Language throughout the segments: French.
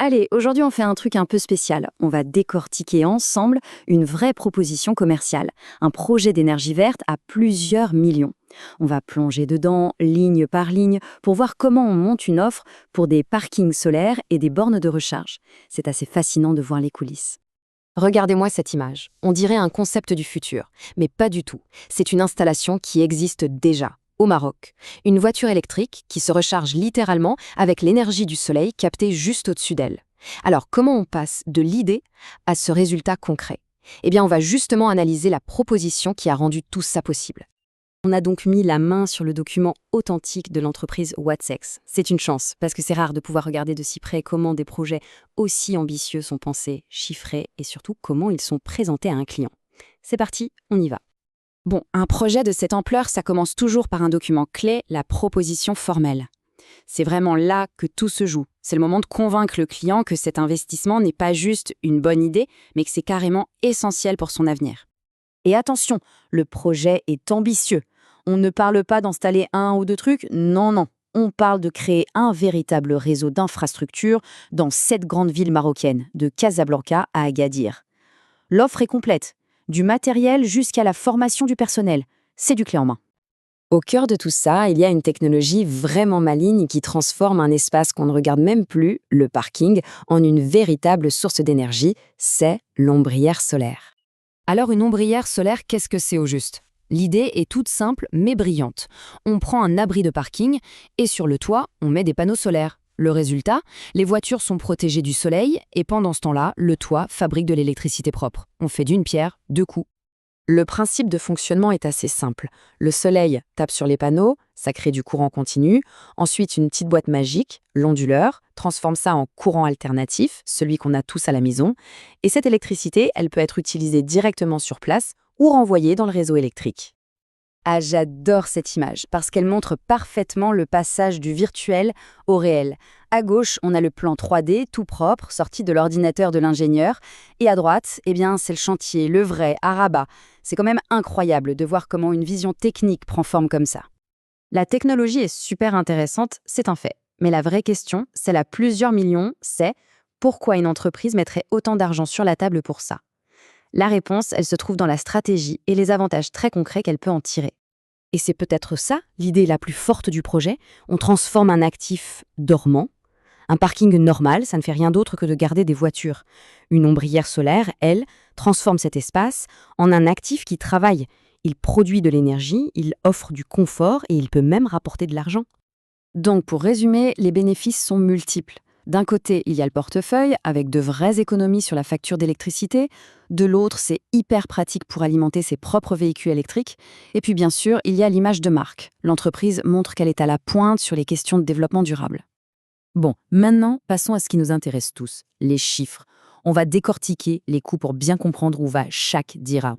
Allez, aujourd'hui on fait un truc un peu spécial. On va décortiquer ensemble une vraie proposition commerciale, un projet d'énergie verte à plusieurs millions. On va plonger dedans, ligne par ligne, pour voir comment on monte une offre pour des parkings solaires et des bornes de recharge. C'est assez fascinant de voir les coulisses. Regardez-moi cette image. On dirait un concept du futur, mais pas du tout. C'est une installation qui existe déjà, au Maroc. Une voiture électrique qui se recharge littéralement avec l'énergie du soleil captée juste au-dessus d'elle. Alors, comment on passe de l'idée à ce résultat concret? Eh bien, on va justement analyser la proposition qui a rendu tout ça possible. On a donc mis la main sur le document authentique de l'entreprise Watsex. C'est une chance, parce que c'est rare de pouvoir regarder de si près comment des projets aussi ambitieux sont pensés, chiffrés et surtout comment ils sont présentés à un client. C'est parti, on y va. Bon, un projet de cette ampleur, ça commence toujours par un document clé, la proposition formelle. C'est vraiment là que tout se joue. C'est le moment de convaincre le client que cet investissement n'est pas juste une bonne idée, mais que c'est carrément essentiel pour son avenir. Et attention, le projet est ambitieux. On ne parle pas d'installer un ou deux trucs, non. On parle de créer un véritable réseau d'infrastructures dans 7 grandes villes marocaines, de Casablanca à Agadir. L'offre est complète, du matériel jusqu'à la formation du personnel. C'est du clé en main. Au cœur de tout ça, il y a une technologie vraiment maligne qui transforme un espace qu'on ne regarde même plus, le parking, en une véritable source d'énergie, c'est l'ombrière solaire. Alors une ombrière solaire, qu'est-ce que c'est au juste? L'idée est toute simple mais brillante. On prend un abri de parking et sur le toit, on met des panneaux solaires. Le résultat, les voitures sont protégées du soleil et pendant ce temps-là, le toit fabrique de l'électricité propre. On fait d'une pierre deux coups. Le principe de fonctionnement est assez simple. Le soleil tape sur les panneaux, ça crée du courant continu. Ensuite, une petite boîte magique, l'onduleur, transforme ça en courant alternatif, celui qu'on a tous à la maison. Et cette électricité, elle peut être utilisée directement sur place ou renvoyée dans le réseau électrique. Ah, j'adore cette image parce qu'elle montre parfaitement le passage du virtuel au réel. À gauche, on a le plan 3D tout propre, sorti de l'ordinateur de l'ingénieur. Et à droite, eh bien, c'est le chantier, le vrai, à Rabat. C'est quand même incroyable de voir comment une vision technique prend forme comme ça. La technologie est super intéressante, c'est un fait. Mais la vraie question, celle à plusieurs millions, c'est pourquoi une entreprise mettrait autant d'argent sur la table pour ça? La réponse, elle se trouve dans la stratégie et les avantages très concrets qu'elle peut en tirer. Et c'est peut-être ça, l'idée la plus forte du projet. On transforme un actif dormant. Un parking normal, ça ne fait rien d'autre que de garder des voitures. Une ombrière solaire, elle, transforme cet espace en un actif qui travaille. Il produit de l'énergie, il offre du confort et il peut même rapporter de l'argent. Donc, pour résumer, les bénéfices sont multiples. D'un côté, il y a le portefeuille, avec de vraies économies sur la facture d'électricité. De l'autre, c'est hyper pratique pour alimenter ses propres véhicules électriques. Et puis, bien sûr, il y a l'image de marque. L'entreprise montre qu'elle est à la pointe sur les questions de développement durable. Bon, maintenant, passons à ce qui nous intéresse tous, les chiffres. On va décortiquer les coûts pour bien comprendre où va chaque dira.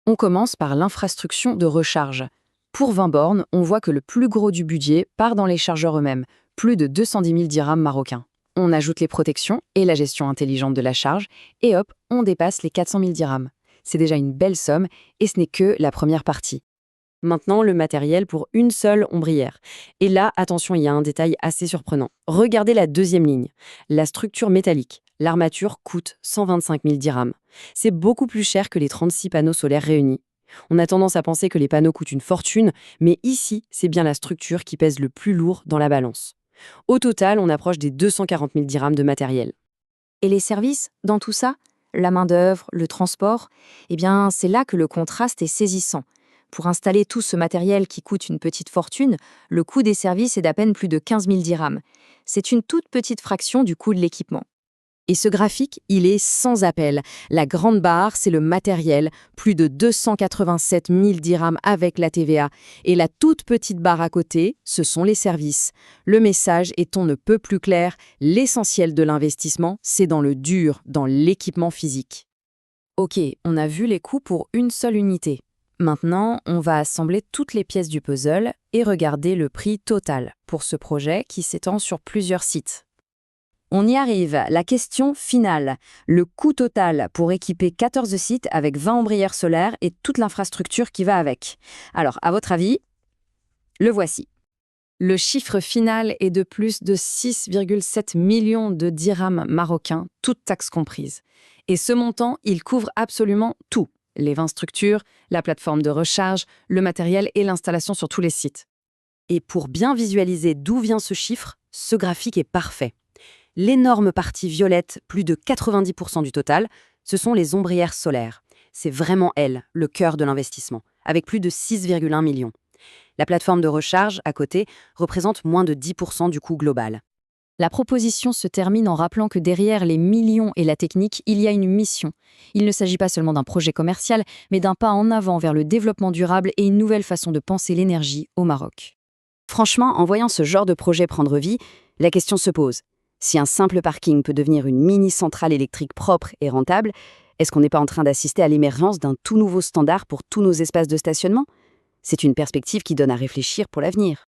On commence par l'infrastructure de recharge. Pour 20 bornes, on voit que le plus gros du budget part dans les chargeurs eux-mêmes, plus de 210 000 dirhams marocains. On ajoute les protections et la gestion intelligente de la charge, et hop, on dépasse les 400 000 dirhams. C'est déjà une belle somme, et ce n'est que la première partie. Maintenant, le matériel pour une seule ombrière. Et là, attention, il y a un détail assez surprenant. Regardez la deuxième ligne. La structure métallique. L'armature coûte 125 000 dirhams. C'est beaucoup plus cher que les 36 panneaux solaires réunis. On a tendance à penser que les panneaux coûtent une fortune, mais ici, c'est bien la structure qui pèse le plus lourd dans la balance. Au total, on approche des 240 000 dirhams de matériel. Et les services, dans tout ça? La main-d'œuvre, le transport? Eh bien, c'est là que le contraste est saisissant. Pour installer tout ce matériel qui coûte une petite fortune, le coût des services est d'à peine plus de 15 000 dirhams. C'est une toute petite fraction du coût de l'équipement. Et ce graphique, il est sans appel. La grande barre, c'est le matériel, plus de 287 000 dirhams avec la TVA. Et la toute petite barre à côté, ce sont les services. Le message est on ne peut plus clair, l'essentiel de l'investissement, c'est dans le dur, dans l'équipement physique. Ok, on a vu les coûts pour une seule unité. Maintenant, on va assembler toutes les pièces du puzzle et regarder le prix total pour ce projet qui s'étend sur plusieurs sites. On y arrive, la question finale. Le coût total pour équiper 14 sites avec 20 ombrières solaires et toute l'infrastructure qui va avec. Alors, à votre avis, le voici. Le chiffre final est de plus de 6,7 millions de dirhams marocains, toutes taxes comprises. Et ce montant, il couvre absolument tout. Les 20 structures, la plateforme de recharge, le matériel et l'installation sur tous les sites. Et pour bien visualiser d'où vient ce chiffre, ce graphique est parfait. L'énorme partie violette, plus de 90% du total, ce sont les ombrières solaires. C'est vraiment elles, le cœur de l'investissement, avec plus de 6,1 millions. La plateforme de recharge, à côté, représente moins de 10% du coût global. La proposition se termine en rappelant que derrière les millions et la technique, il y a une mission. Il ne s'agit pas seulement d'un projet commercial, mais d'un pas en avant vers le développement durable et une nouvelle façon de penser l'énergie au Maroc. Franchement, en voyant ce genre de projet prendre vie, la question se pose. Si un simple parking peut devenir une mini-centrale électrique propre et rentable, est-ce qu'on n'est pas en train d'assister à l'émergence d'un tout nouveau standard pour tous nos espaces de stationnement ? C'est une perspective qui donne à réfléchir pour l'avenir.